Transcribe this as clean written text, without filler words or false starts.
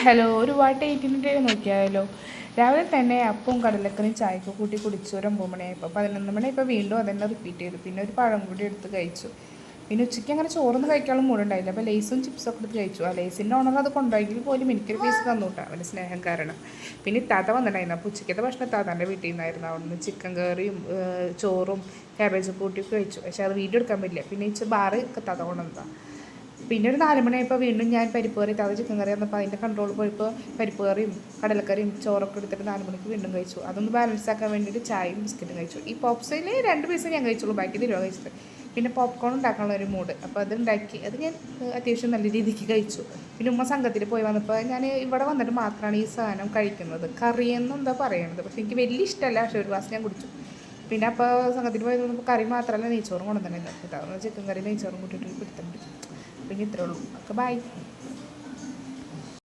Hello, ഒരു what 18 നോക്കിയാലോ. രാവിലെ തന്നെ അപ്പവും കടലക്കറിയും ചായക്ക് കൂട്ടി കുടിച്ചു. ഒരു 9 മണിയായപ്പോൾ 11 മണിയായപ്പോൾ വീണ്ടും അതന്നെ റിപ്പീറ്റ് ചെയ്തു. പിന്നെ ഒരു പഴം കൂടി എടുത്ത് കഴിച്ചു. പിന്നെ ഉച്ചയ്ക്ക് അങ്ങനെ ചോറൊന്നും കഴിക്കാനുള്ള മൂടുണ്ടായില്ല. അപ്പോൾ ലേസും ചിപ്സൊക്കെ എടുത്ത് കഴിച്ചു. ആ ലേസിൻ്റെ ഓണർ അത് കൊണ്ടുപോയെങ്കിൽ പോലും എനിക്കൊരു പീസ് തന്നുകൂട്ടാ, അവൻ്റെ സ്നേഹം കാരണം. പിന്നെ ഇത്താത്ത വന്നിട്ടുണ്ടായിരുന്നു. അപ്പോൾ ഉച്ചയ്ക്കത്തെ ഭക്ഷണം ഇത്താത്താൻ്റെ വീട്ടിൽ നിന്നായിരുന്നു. അവിടുന്ന് ചിക്കൻ കറിയും ചോറും ക്യാബേജ് കൂട്ടിയൊക്കെ കഴിച്ചു. പക്ഷേ അത് വീഡിയോ എടുക്കാൻ പറ്റില്ല. പിന്നെ ഇച്ചിരി ബാറ് ഇത്താത്ത കൊണ്ടുവന്നതാണ്. പിന്നെ ഒരു 4 മണിയായപ്പോൾ വീണ്ടും ഞാൻ പരിപ്പ് കറി താഴെ ചിക്കൻ കറി വന്നപ്പോൾ അതിൻ്റെ കൺട്രോൾ പോയപ്പോൾ പരിപ്പ് കറിയും കടലക്കറിയും ചോറൊക്കെ എടുത്തിട്ട് 4 മണിക്ക് വീണ്ടും കഴിച്ചു. അതൊന്ന് ബാലൻസ് ആക്കാൻ വേണ്ടിയിട്ട് ചായയും ബിസ്ക്കറ്റും കഴിച്ചു. ഈ പോപ്സിൽ 2 പീസ് ഞാൻ കഴിച്ചുള്ളൂ, ബാക്കി തിരുവ കഴിച്ചത്. പിന്നെ പോപ്കോൺ ഉണ്ടാക്കാനുള്ള ഒരു മൂഡ്, അപ്പോൾ അത് ഉണ്ടാക്കി. അത് ഞാൻ അത്യാവശ്യം നല്ല രീതിക്ക് കഴിച്ചു. പിന്നെ ഉമ്മ സംഘത്തിൽ പോയി വന്നപ്പോൾ ഞാൻ ഇവിടെ വന്നിട്ട് മാത്രമാണ് ഈ സാധനം കഴിക്കുന്നത്. കറിയെന്നും എന്താ പറയണത്, പക്ഷേ എനിക്ക് വലിയ ഇഷ്ടമല്ല. പക്ഷേ ഒരു ഗ്ലാസ് ഞാൻ കുടിച്ചു. പിന്നെ അപ്പോൾ സംഘത്തിൽ പോയി വന്നപ്പോൾ കറി മാത്രമല്ല നെയ്ച്ചോറും കൊണ്ടുതന്നെ ചിക്കൻ കറി നെയ്ച്ചോറും കൂട്ടിയിട്ട് പിടുത്തം പിടിച്ചു. പിന്നെ ഇത്രേ ഉള്ളൂ. Okay, by.